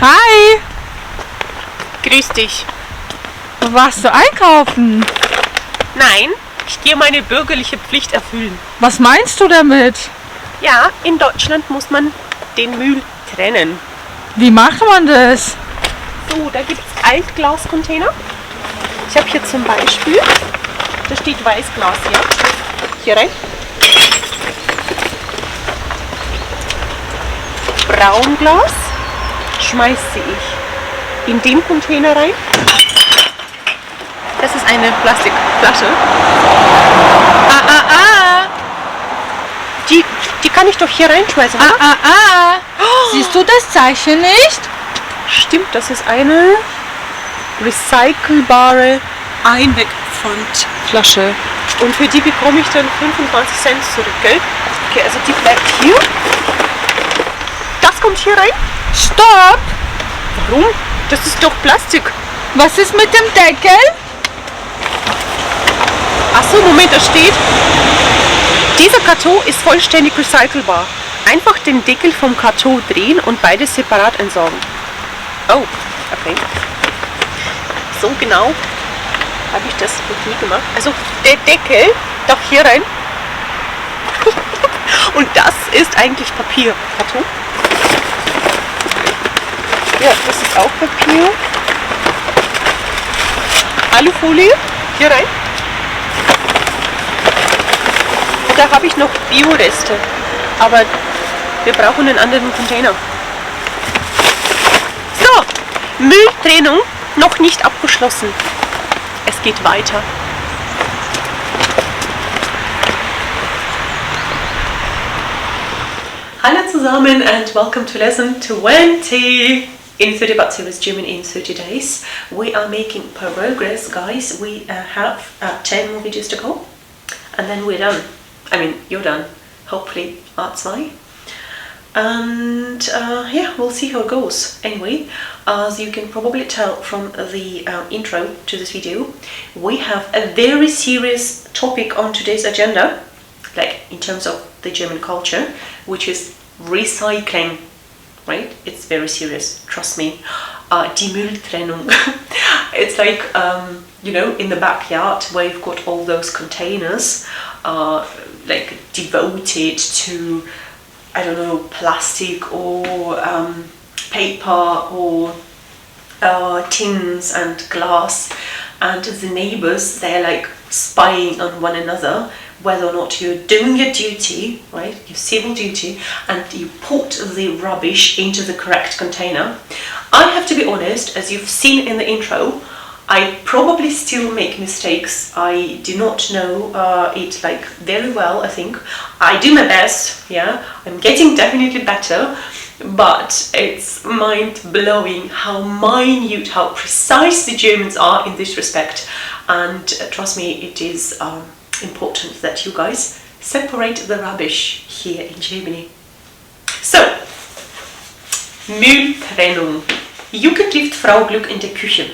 Hi! Grüß dich. Warst du einkaufen? Nein, ich gehe meine bürgerliche Pflicht erfüllen. Was meinst du damit? Ja, in Deutschland muss man den Müll trennen. Wie macht man das? So, da gibt es Altglascontainer. Ich habe hier zum Beispiel, da steht Weißglas hier. Hier rein. Braunglas schmeiße ich in den Container rein. Das ist eine Plastikflasche. Die kann ich doch hier reinschmeißen, oder? Siehst du das Zeichen nicht? Stimmt, das ist eine recycelbare Einwegpfandflasche. Und für die bekomme ich dann 25 Cent zurück, gell? Okay, also die bleibt hier. Das kommt hier rein. Stopp! Warum? Das ist doch Plastik. Was ist mit dem Deckel? Achso, Moment, da steht, dieser Karton ist vollständig recycelbar. Einfach den Deckel vom Karton drehen und beide separat entsorgen. Oh, okay. So genau habe ich das noch nie gemacht. Also der Deckel darf hier rein. Und das ist eigentlich Papierkarton. Ja, das ist auch Papier. Alufolie hier rein. Da habe ich noch Bioreste, aber wir brauchen einen anderen Container. So, Mülltrennung noch nicht abgeschlossen. Es geht weiter. Hallo zusammen and welcome to lesson 20 in 30 But Series German in 30 days. We are making progress, guys. We have 10 more videos to go and then we're done. I mean, you're done. Hopefully, Art 2. And yeah, we'll see how it goes. Anyway, as you can probably tell from the intro to this video, we have a very serious topic on today's agenda, like in terms of the German culture, which is recycling, right? It's very serious, trust me. Die Mülltrennung. It's like, you know, in the backyard where you've got all those containers like devoted to, I don't know, plastic or paper or tins and glass, and the neighbors, they're like spying on one another whether or not you're doing your duty, right, your civil duty, and you put the rubbish into the correct container. I have to be honest, as you've seen in the intro, I probably still make mistakes. I do not know it like very well, I think. I do my best, yeah. I'm getting definitely better, but it's mind-blowing how minute, how precise the Germans are in this respect. And trust me, it is important that you guys separate the rubbish here in Germany. So, Mülltrennung. Jücke trifft Frau Glück in der Küche.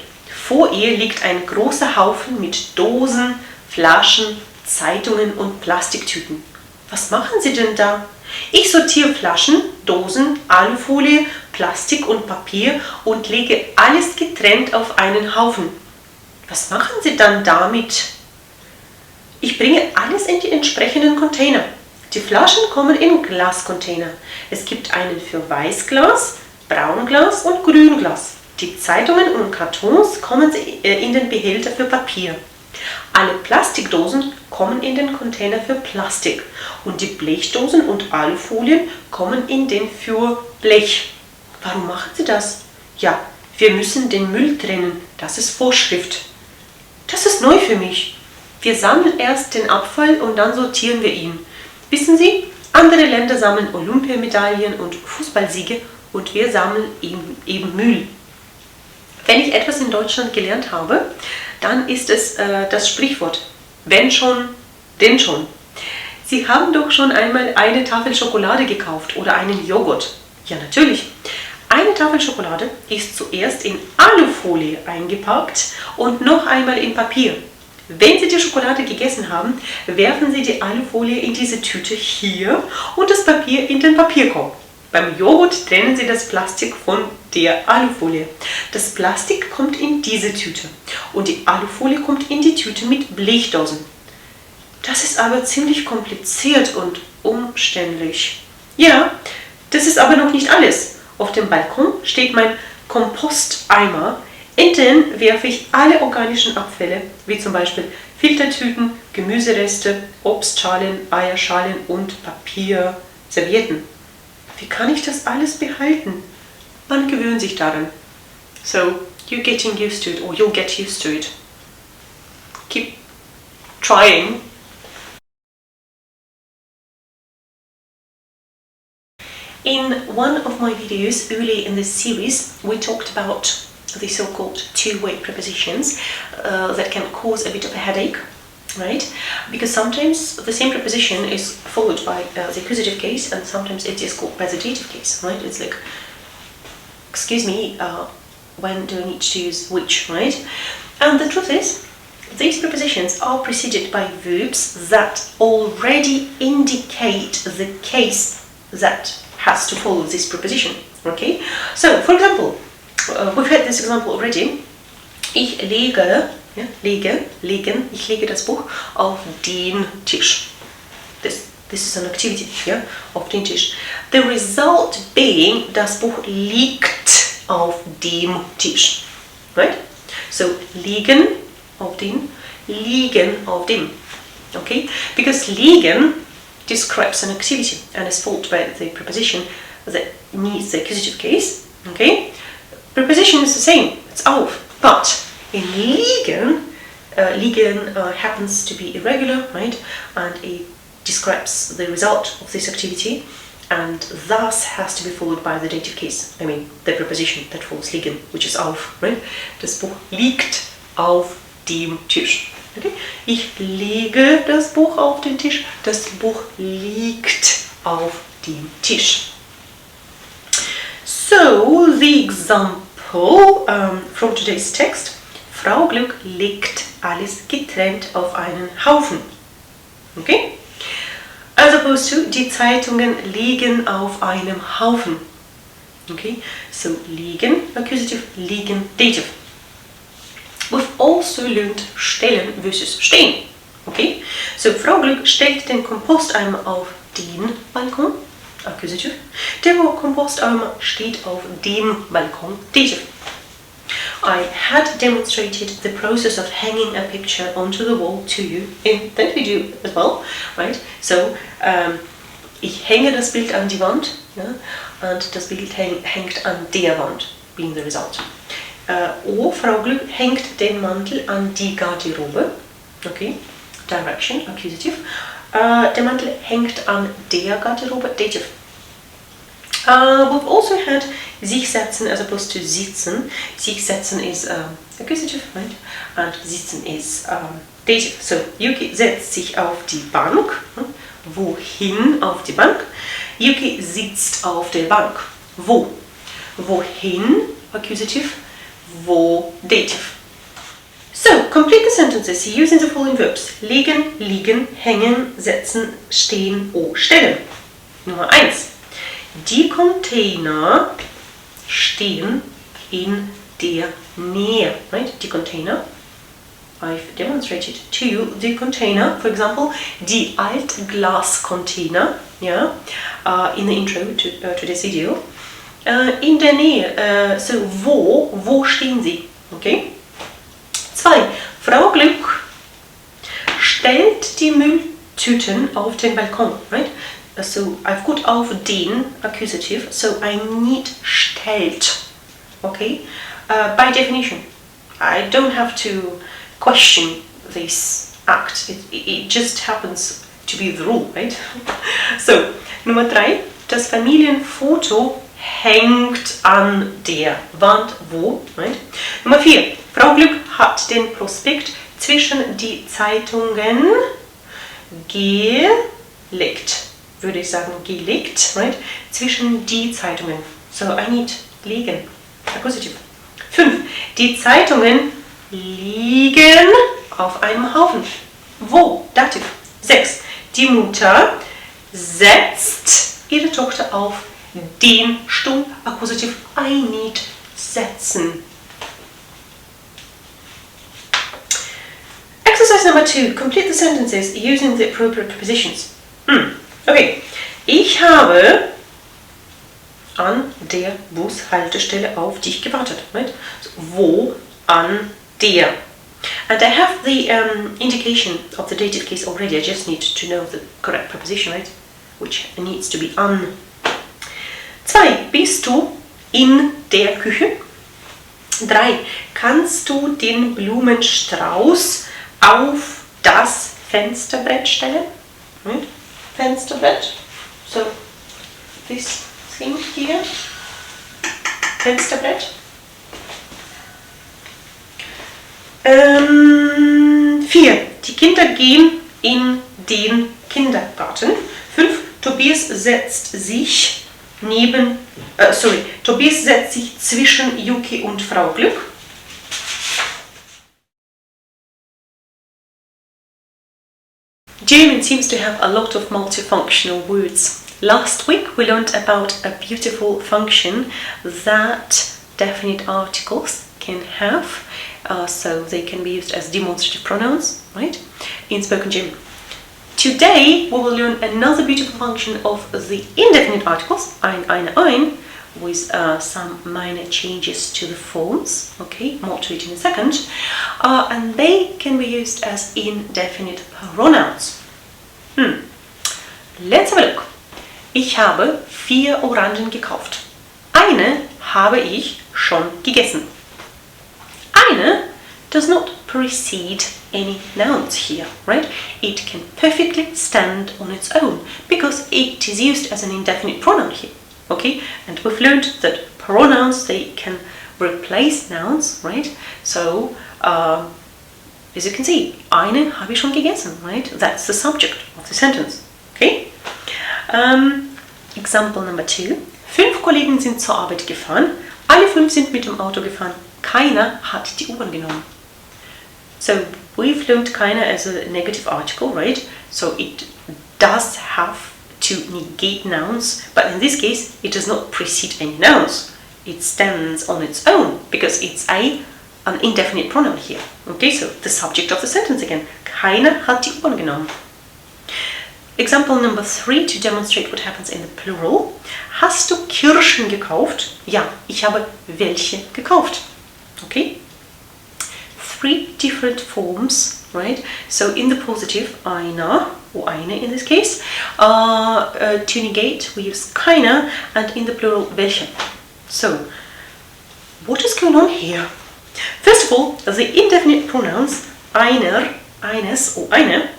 Vor ihr liegt ein großer Haufen mit Dosen, Flaschen, Zeitungen und Plastiktüten. Was machen Sie denn da? Ich sortiere Flaschen, Dosen, Alufolie, Plastik und Papier und lege alles getrennt auf einen Haufen. Was machen Sie dann damit? Ich bringe alles in die entsprechenden Container. Die Flaschen kommen in Glascontainer. Es gibt einen für Weißglas, Braunglas und Grünglas. Die Zeitungen und Kartons kommen in den Behälter für Papier. Alle Plastikdosen kommen in den Container für Plastik und die Blechdosen und Alufolien kommen in den für Blech. Warum machen Sie das? Ja, wir müssen den Müll trennen. Das ist Vorschrift. Das ist neu für mich. Wir sammeln erst den Abfall und dann sortieren wir ihn. Wissen Sie, andere Länder sammeln Olympiamedaillen und Fußballsiege und wir sammeln eben Müll. Wenn ich etwas in Deutschland gelernt habe, dann ist es das Sprichwort, wenn schon, denn schon. Sie haben doch schon einmal eine Tafel Schokolade gekauft oder einen Joghurt. Ja, natürlich. Eine Tafel Schokolade ist zuerst in Alufolie eingepackt und noch einmal in Papier. Wenn Sie die Schokolade gegessen haben, werfen Sie die Alufolie in diese Tüte hier und das Papier in den Papierkorb. Beim Joghurt trennen Sie das Plastik von der Alufolie. Das Plastik kommt in diese Tüte und die Alufolie kommt in die Tüte mit Blechdosen. Das ist aber ziemlich kompliziert und umständlich. Ja, das ist aber noch nicht alles. Auf dem Balkon steht mein Komposteimer. In den werfe ich alle organischen Abfälle, wie zum Beispiel Filtertüten, Gemüsereste, Obstschalen, Eierschalen und Papierservietten. Wie kann ich das alles behalten? Man gewöhnt sich daran. So, you're getting used to it, or you'll get used to it. Keep trying. In one of my videos early in this series, we talked about the so-called two-way prepositions that can cause a bit of a headache, right? Because sometimes the same preposition is followed by the accusative case, and sometimes it is called by the dative case, right? It's like, excuse me, when do I need to use which, right? And the truth is, these prepositions are preceded by verbs that already indicate the case that has to follow this preposition, okay? So, for example, we've had this example already. Ich lege, ja, legen, ich lege das Buch auf den Tisch. This is an activity, ja, auf den Tisch. The result being, das Buch liegt auf dem Tisch, right? So, liegen auf den, liegen auf dem, okay? Because liegen describes an activity and is followed by the preposition that needs the accusative case, okay? Preposition is the same, it's auf, but in liegen, liegen happens to be irregular, right? And it describes the result of this activity and thus has to be followed by the dative case. I mean, the preposition that follows liegen, which is auf, right? Das Buch liegt auf dem Tisch. Okay? Ich lege das Buch auf den Tisch, das Buch liegt auf dem Tisch. So, the example from today's text. Frau Glück legt alles getrennt auf einen Haufen. Okay? As opposed to, die Zeitungen liegen auf einem Haufen. Okay? So, liegen, accusative, liegen, dative. We've also learned stellen versus stehen. Okay? So, Frau Glück stellt den Komposteimer auf den Balkon. Accusative. Der Komposteimer steht auf dem Balkon. Dative. I had demonstrated the process of hanging a picture onto the wall to you in that video as well, right? So, ich hänge das Bild an die Wand, ja, und das Bild hängt an der Wand, being the result. Frau Glück hängt den Mantel an die Garderobe, okay? Direction, accusative. Der Mantel hängt an der Garderobe, dative. We've also had sich setzen as opposed to sitzen. Sich setzen is accusative, right? And sitzen is dative. So, Yuki setzt sich auf die Bank. Wohin auf die Bank? Yuki sitzt auf der Bank. Wo? Wohin? Accusative. Wo? Dative. So, complete the sentences using the following verbs. Legen, liegen, hängen, setzen, stehen, stellen. Nummer 1. Die Container stehen in der Nähe. Right? Die Container. I've demonstrated to you the container. For example, die Altglas-Container. Yeah, in the intro to this video. In der Nähe. So, wo stehen sie? Okay. 2. Frau Glück stellt die Mülltüten auf den Balkon. Right? So, I've got auf den accusative, so I need stellt. Okay? By definition, I don't have to question this act. It just happens to be the rule, right? So, Nummer 3. Das Familienfoto hängt an der Wand. Wo? Right? Nummer 4. Frau Glück hat den Prospekt zwischen die Zeitungen gelegt. Würde ich sagen, gelegt, right? Zwischen die Zeitungen. So, I need legen. Accusative. 5. Die Zeitungen liegen auf einem Haufen. Wo? Dative. 6. Die Mutter setzt ihre Tochter auf den Stumm, Akkusativ I need setzen. Exercise number 2. Complete the sentences using the appropriate prepositions. Okay. Ich habe an der Bushaltestelle auf dich gewartet. Right? So, wo an der. And I have the indication of the dative case already. I just need to know the correct preposition, right? Which needs to be an. 2. Bist du in der Küche? 3. Kannst du den Blumenstrauß auf das Fensterbrett stellen? Right? Fensterbrett. So, this thing here. Fensterbrett. 4. Die Kinder gehen in den Kindergarten. 5. Tobias setzt sich zwischen Yuki und Frau Glück. German seems to have a lot of multifunctional words. Last week we learned about a beautiful function that definite articles can have, so they can be used as demonstrative pronouns, right, in spoken German. Today we will learn another beautiful function of the indefinite articles, EIN-EINE-EIN, with some minor changes to the forms, okay, more to it in a second, and they can be used as indefinite pronouns. Let's have a look. Ich habe 4 Orangen gekauft. Eine habe ich schon gegessen. Eine does not precede any nouns here, right? It can perfectly stand on its own because it is used as an indefinite pronoun here, okay? And we've learned that pronouns, they can replace nouns, right? So, as you can see, eine habe ich schon gegessen, right? That's the subject of the sentence, okay? Example number 2. 5 Kollegen sind zur Arbeit gefahren. Alle 5 sind mit dem Auto gefahren. Keiner hat die U-Bahn genommen. So we've learned keiner as a negative article, right? So it does have to negate nouns, but in this case it does not precede any nouns. It stands on its own because it's an indefinite pronoun here. Okay, so the subject of the sentence again. Keiner hat die U-Bahn genommen. Example number 3 to demonstrate what happens in the plural. Hast du Kirschen gekauft? Ja, ich habe welche gekauft. Okay? 3 different forms, right? So in the positive, einer, or eine in this case, to negate we use keiner, and in the plural, welche. So, what is going on here? First of all, the indefinite pronouns einer, eines, or eine,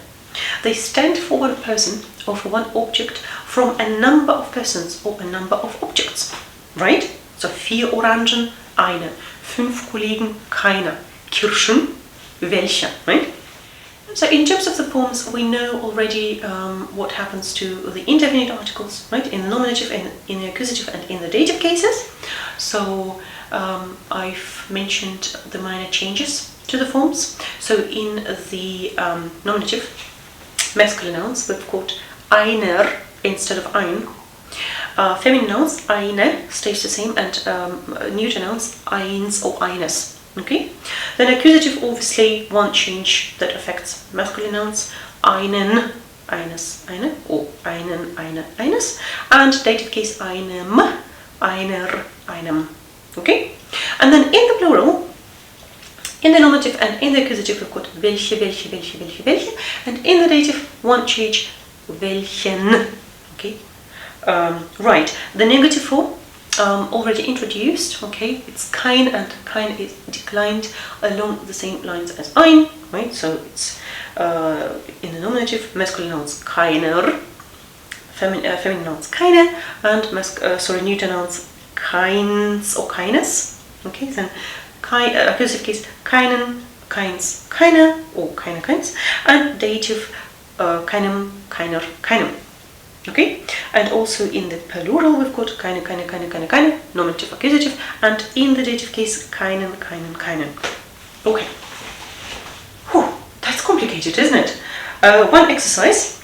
they stand for one person or for one object from a number of persons or a number of objects, right? So 4 Orangen, eine, 5 Kollegen, keiner, Kirschen, welche, right? So in terms of the forms, we know already what happens to the indefinite articles, right? In the nominative, in the accusative, and in the dative cases. So I've mentioned the minor changes to the forms. So in the nominative, masculine nouns, we've got einer instead of ein. Feminine nouns, eine stays the same, and neuter nouns, eins or eines. Okay? Then accusative, obviously, one change that affects masculine nouns, einen, eines, eine, or einen, eine, eines, and dative case, einem, einer, einem. Okay? And then in the plural, in the nominative and in the accusative, we've got welche, welche, welche, welche, welche, and in the dative, one change, welchen. Okay? Right. The negative form, already introduced, okay? It's kein, and kein is declined along the same lines as ein, right? So it's in the nominative, masculine nouns keiner, feminine nouns keine, and neuter nouns keins or keines. Okay, then accusative case keinen, keins, keine, or keine, keins, and dative keinem, keiner, keinem. Okay, and also in the plural we've got keine, keine, keine, keine, keine, nominative, accusative, and in the dative case keinen, keinen, keinen. Okay. Whew, that's complicated, isn't it? One exercise.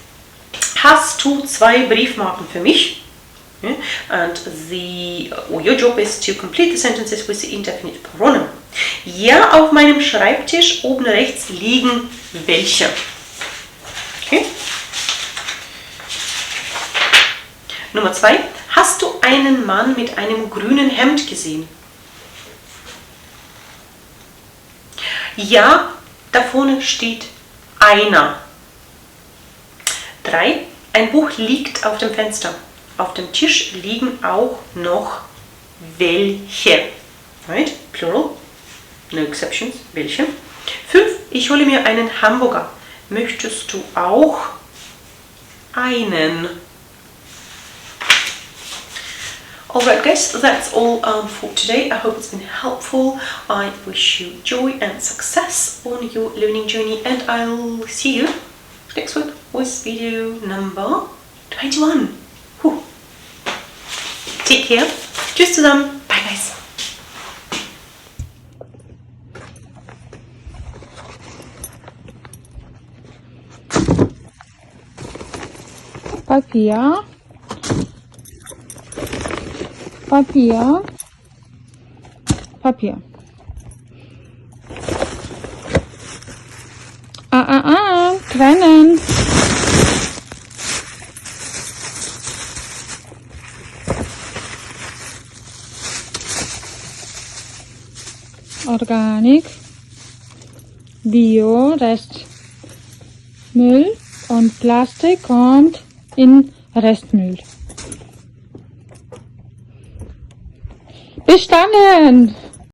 Hast du 2 Briefmarken für mich? Yeah? And your job is to complete the sentences with the indefinite pronoun. Ja, auf meinem Schreibtisch oben rechts liegen welche. Okay? Nummer 2. Hast du einen Mann mit einem grünen Hemd gesehen? Ja, da vorne steht einer. 3. Ein Buch liegt auf dem Fenster. Auf dem Tisch liegen auch noch welche. Right? Plural. No exceptions. Welche. 5. Ich hole mir einen Hamburger. Möchtest du auch einen? Alright guys, that's all for today. I hope it's been helpful. I wish you joy and success on your learning journey, and I'll see you next week with video number 21. Whew. Take care. Tschüss zusammen. Bye guys. Papier. Papier. Papier. Trennen. Organik, Bio, Rest, Müll und Plastik kommt in Restmüll. Bestanden!